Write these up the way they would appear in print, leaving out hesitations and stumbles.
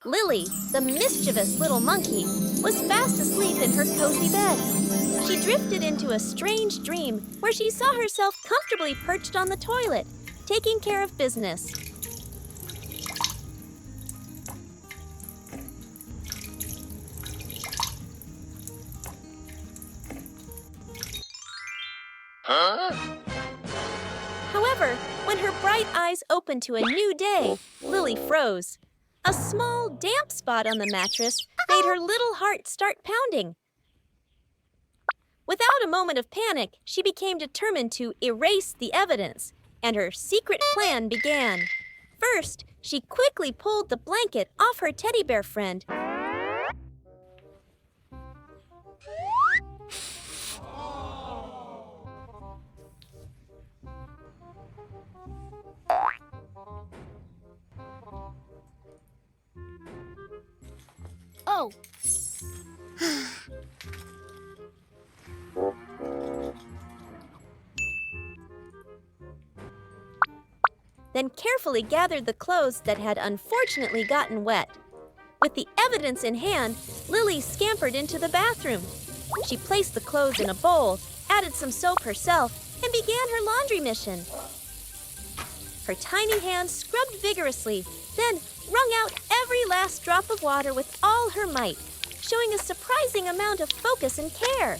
Lily, the mischievous little monkey, was fast asleep in her cozy bed. She drifted into a strange dream where she saw herself comfortably perched on the toilet, taking care of business. However, when her bright eyes opened to a new day, Lily froze. A small, damp spot on the mattress made her little heart start pounding. Without a moment of panic, she became determined to erase the evidence, and her secret plan began. First, she quickly pulled the blanket off her teddy bear friend. Oh. Then carefully gathered the clothes that had unfortunately gotten wet. With the evidence in hand, Lily scampered into the bathroom. She placed the clothes in a bowl, added some soap herself, and began her laundry mission. Her tiny hands scrubbed vigorously, then wrung out every last drop of water with all her might, showing a surprising amount of focus and care.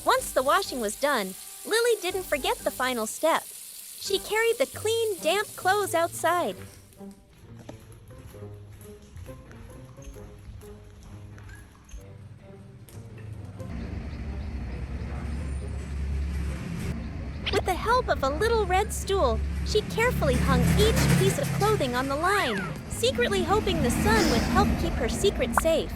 Once the washing was done, Lily didn't forget the final step. She carried the clean, damp clothes outside. With the help of a little red stool, she carefully hung each piece of clothing on the line, secretly hoping the sun would help keep her secret safe.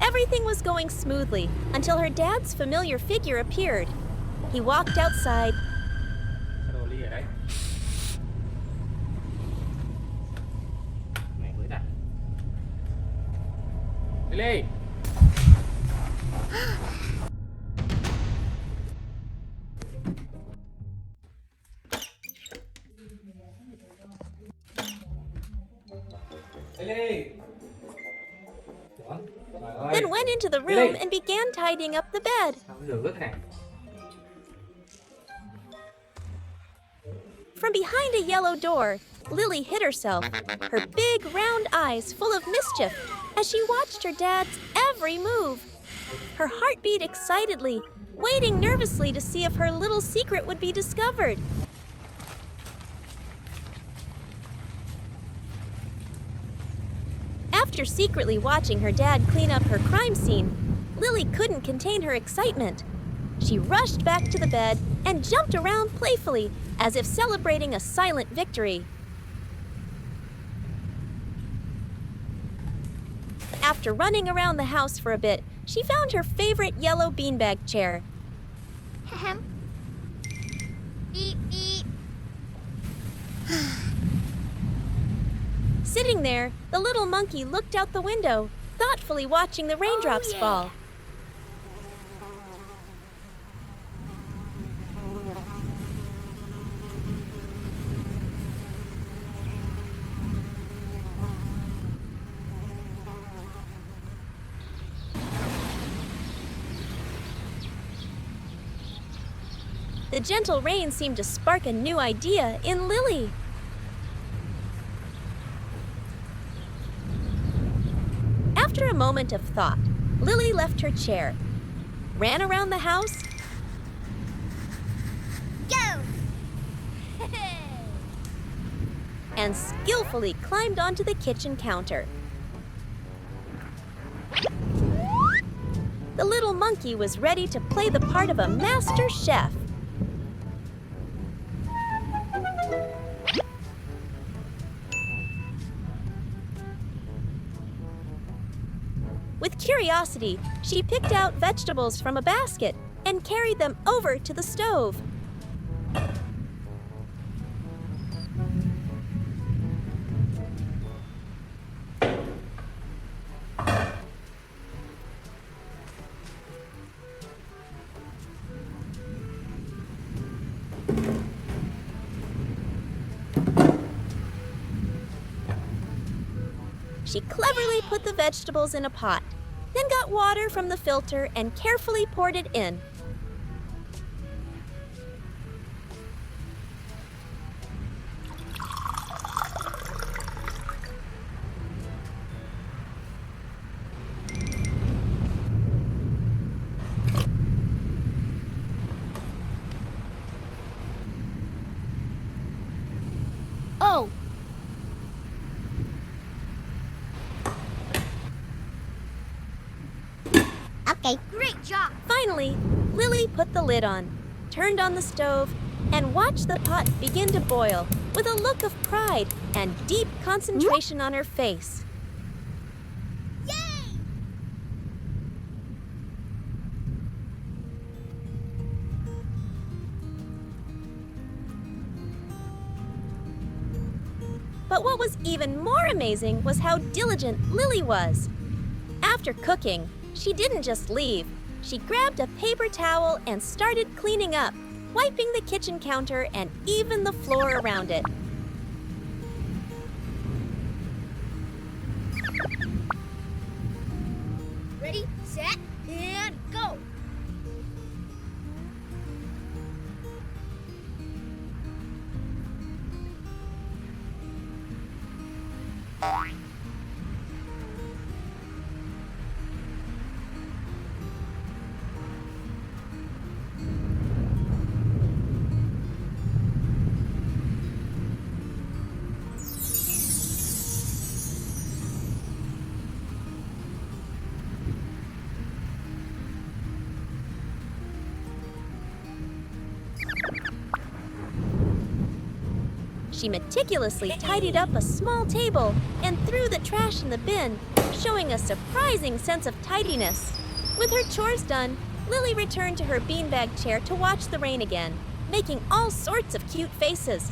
Everything was going smoothly until her dad's familiar figure appeared. He walked outside. Lily! Lily! Then went into the room and began tidying up the bed. From behind a yellow door, Lily hid herself, her big round eyes full of mischief, as she watched her dad's every move. Her heart beat excitedly, waiting nervously to see if her little secret would be discovered. After secretly watching her dad clean up her crime scene, Lily couldn't contain her excitement. She rushed back to the bed and jumped around playfully, as if celebrating a silent victory. After running around the house for a bit, she found her favorite yellow beanbag chair. Beep, beep. Sitting there, the little monkey looked out the window, thoughtfully watching the raindrops fall. The gentle rain seemed to spark a new idea in Lily. After a moment of thought, Lily left her chair, ran around the house, Go! and skillfully climbed onto the kitchen counter. The little monkey was ready to play the part of a master chef. With curiosity, she picked out vegetables from a basket and carried them over to the stove. She cleverly put the vegetables in a pot, then got water from the filter and carefully poured it in. Oh! Okay, great job! Finally, Lily put the lid on, turned on the stove, and watched the pot begin to boil with a look of pride and deep concentration on her face. Yay! But what was even more amazing was how diligent Lily was. After cooking, she didn't just leave. She grabbed a paper towel and started cleaning up, wiping the kitchen counter and even the floor around it. Ready, set, and go! She meticulously tidied up a small table and threw the trash in the bin, showing a surprising sense of tidiness. With her chores done, Lily returned to her beanbag chair to watch the rain again, making all sorts of cute faces.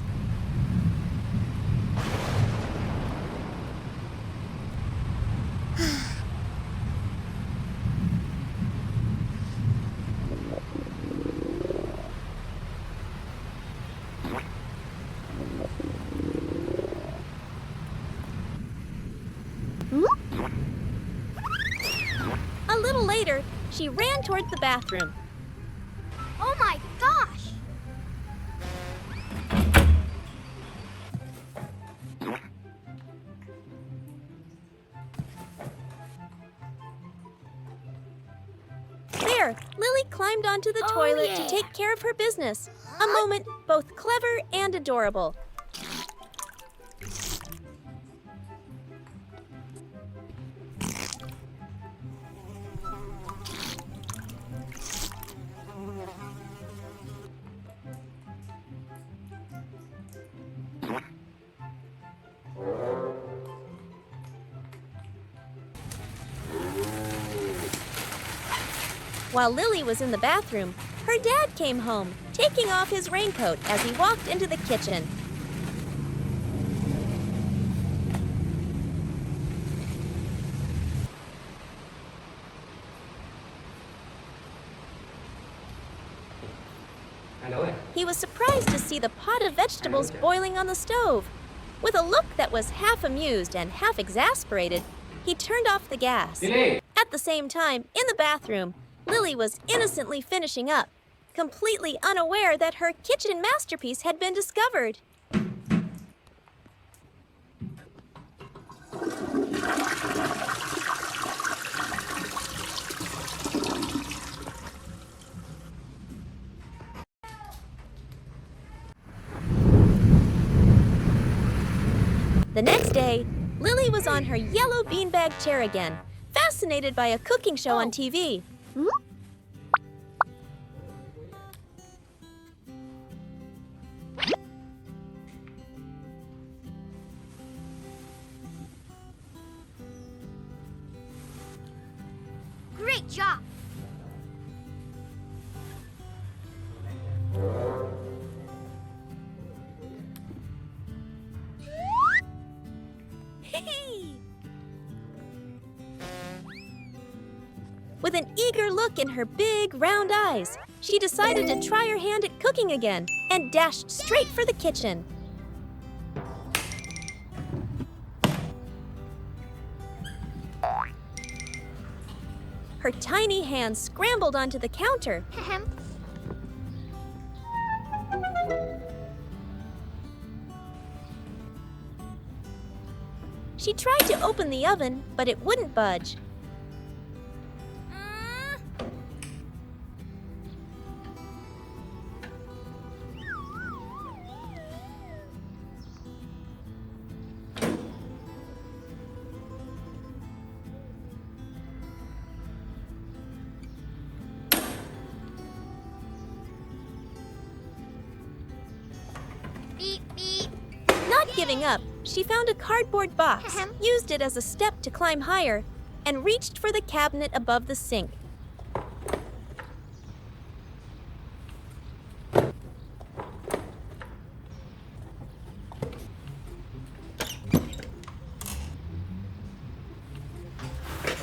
A little later, she ran toward the bathroom. Oh my gosh! There, Lily climbed onto the toilet to take care of her business. A moment both clever and adorable. While Lily was in the bathroom, her dad came home, taking off his raincoat as he walked into the kitchen. He was surprised to see the pot of vegetables boiling on the stove. With a look that was half amused and half exasperated, he turned off the gas. At the same time, in the bathroom, Lily was innocently finishing up, completely unaware that her kitchen masterpiece had been discovered. day, Lily was on her yellow beanbag chair again, fascinated by a cooking show on TV. Great job. With an eager look in her big, round eyes, she decided to try her hand at cooking again and dashed straight for the kitchen. Her tiny hands scrambled onto the counter. She tried to open the oven, but it wouldn't budge. Beep, beep. Not giving up, she found a cardboard box, used it as a step to climb higher, and reached for the cabinet above the sink.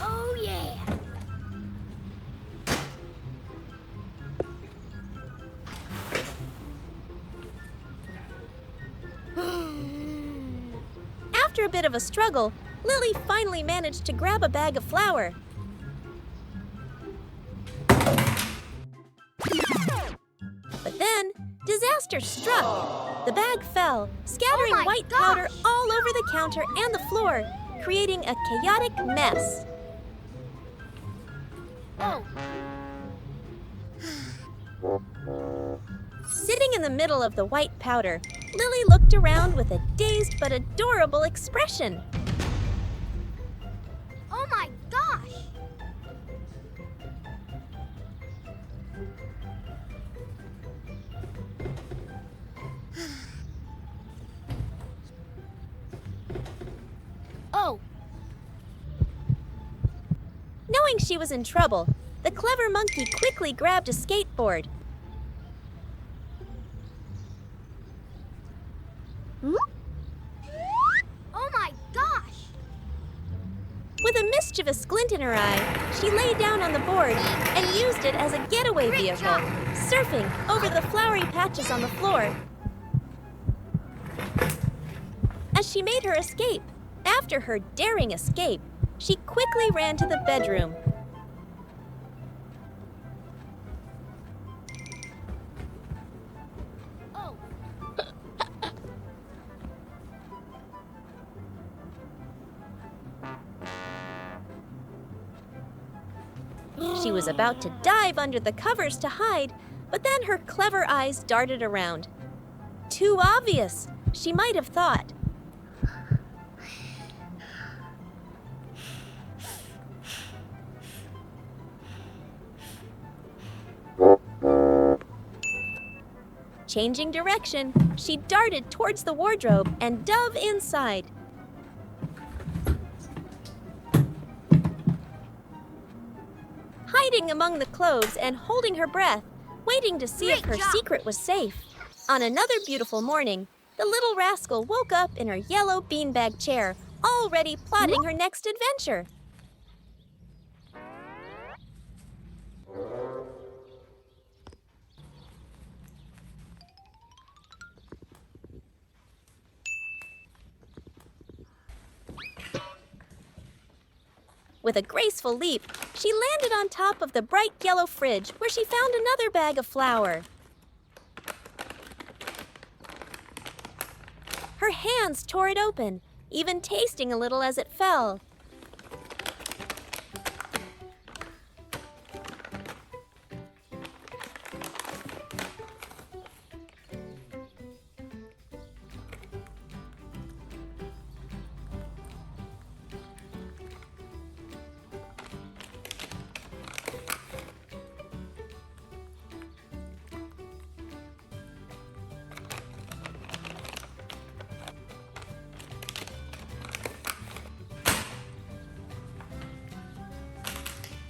Oh, yeah. After a bit of a struggle, Lily finally managed to grab a bag of flour. But then, disaster struck. The bag fell, scattering Oh my white gosh! powder all over the counter and the floor, creating a chaotic mess. Oh. Sitting in the middle of the white powder, Lily looked around with a dazed but adorable expression. Oh my gosh. Oh. Knowing she was in trouble, the clever monkey quickly grabbed a skateboard. Oh my gosh. With a mischievous glint in her eye, she lay down on the board and used it as a getaway Great vehicle, job. surfing over the flowery patches on the floor. As she made her escape, after her daring escape, she quickly ran to the bedroom. Oh. She was about to dive under the covers to hide, but then her clever eyes darted around. Too obvious, she might have thought. Changing direction, she darted towards the wardrobe and dove inside. Hiding among the clothes and holding her breath, waiting to see if Great her job. secret was safe. On another beautiful morning, the little rascal woke up in her yellow beanbag chair, already plotting her next adventure. With a graceful leap, she landed on top of the bright yellow fridge where she found another bag of flour. Her hands tore it open, even tasting a little as it fell.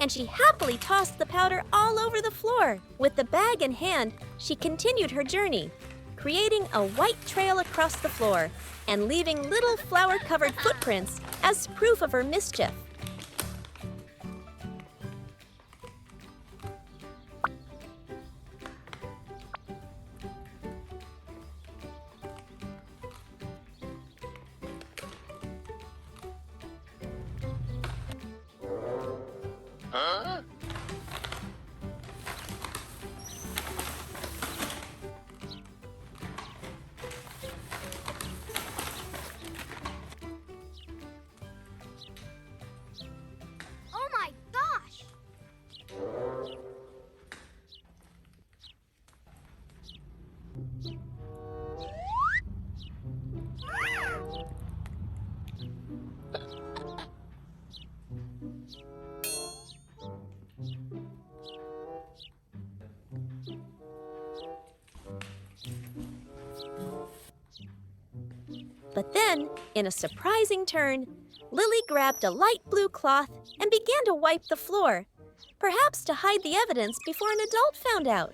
and she happily tossed the powder all over the floor. With the bag in hand, she continued her journey, creating a white trail across the floor and leaving little flour-covered footprints as proof of her mischief. Oh my gosh! But then, in a surprising turn, Lily grabbed a light blue cloth and began to wipe the floor, perhaps to hide the evidence before an adult found out.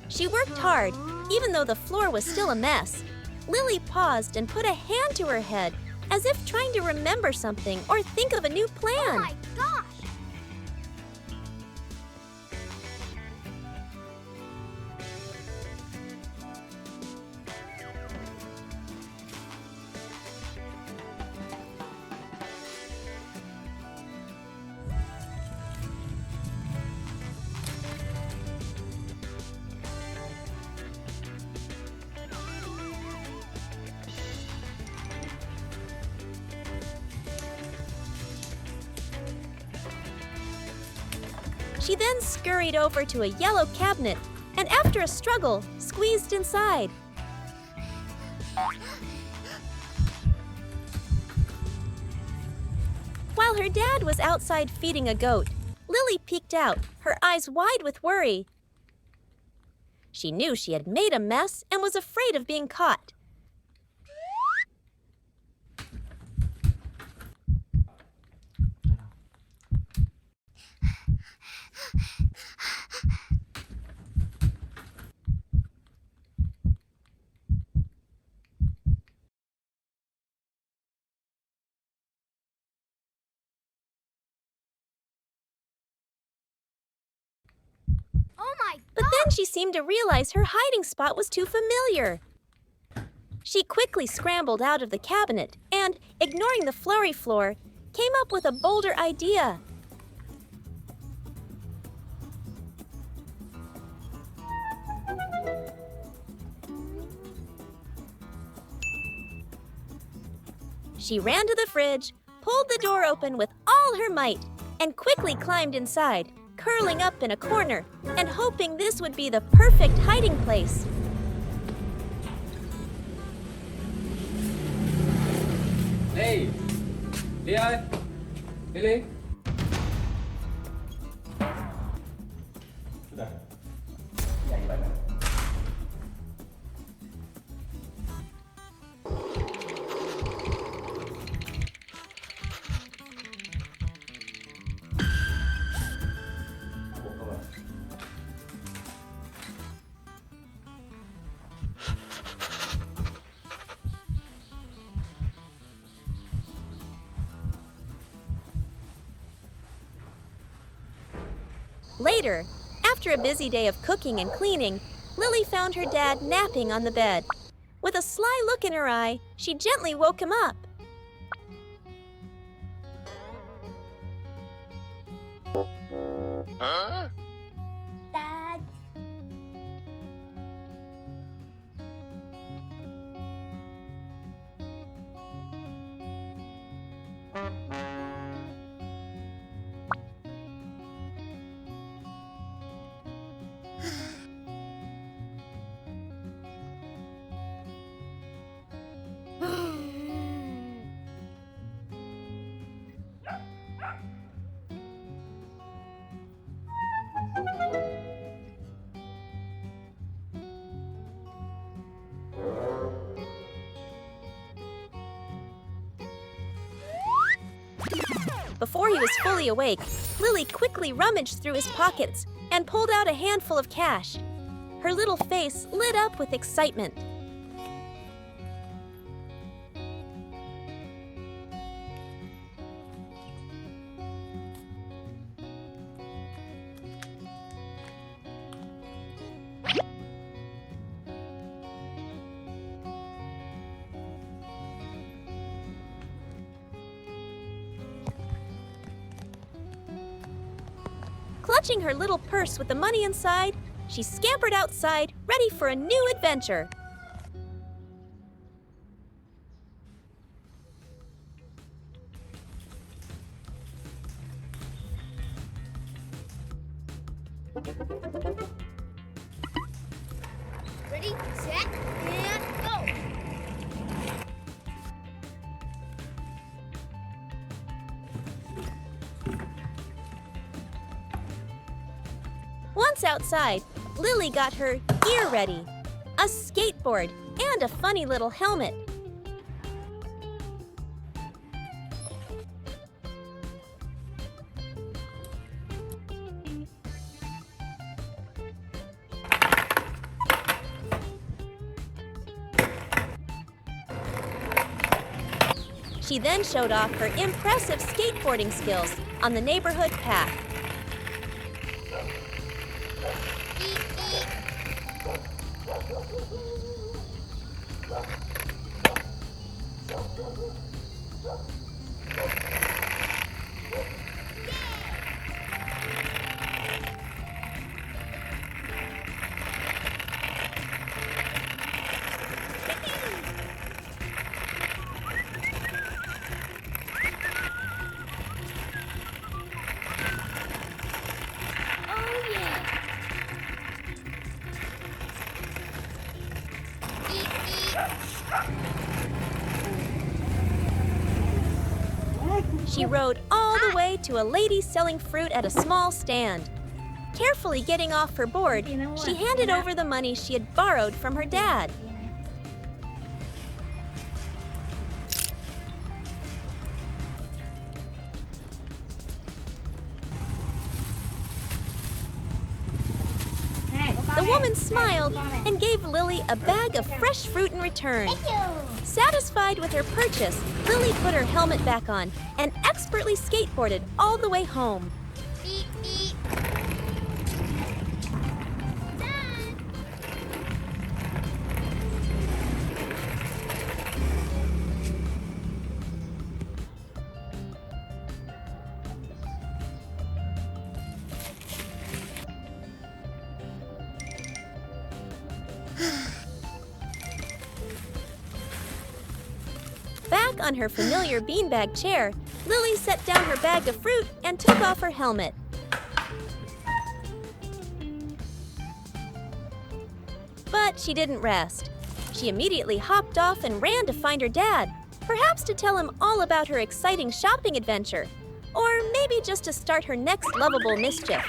She worked hard, even though the floor was still a mess. Lily paused and put a hand to her head, as if trying to remember something or think of a new Oh plan. my gosh! She then scurried over to a yellow cabinet and, after a struggle, squeezed inside. While her dad was outside feeding a goat, Lily peeked out, her eyes wide with worry. She knew she had made a mess and was afraid of being caught. Oh my But then she seemed to realize her hiding spot was too familiar. She quickly scrambled out of the cabinet and, ignoring the flurry floor, came up with a bolder idea. She ran to the fridge, pulled the door open with all her might, and quickly climbed inside, curling up in a corner and hoping this would be the perfect hiding place. Hey! Lea! Lily! Sudah. Ya, gimana? Later, after a busy day of cooking and cleaning, Lily found her dad napping on the bed. With a sly look in her eye, she gently woke him up. Huh? Dad. Before he was fully awake, Lily quickly rummaged through his pockets and pulled out a handful of cash. Her little face lit up with excitement. Clutching her little purse with the money inside, she scampered outside, ready for a new adventure. Ready, set, and go. Once outside, Lily got her gear ready, a skateboard and a funny little helmet. She then showed off her impressive skateboarding skills on the neighborhood path. Oh yeah. She rode all the way to a lady selling fruit at a small stand. Carefully getting off her board, she handed over the money she had borrowed from her dad. The woman smiled and gave Lily a bag of fresh fruit in return. Thank you. Satisfied with her purchase, Lily put her helmet back on and expertly skateboarded all the way home. Eat, eat. Dad. Back on her familiar beanbag chair, Lily set down her bag of fruit and took off her helmet. But she didn't rest. She immediately hopped off and ran to find her dad, perhaps to tell him all about her exciting shopping adventure, or maybe just to start her next lovable mischief.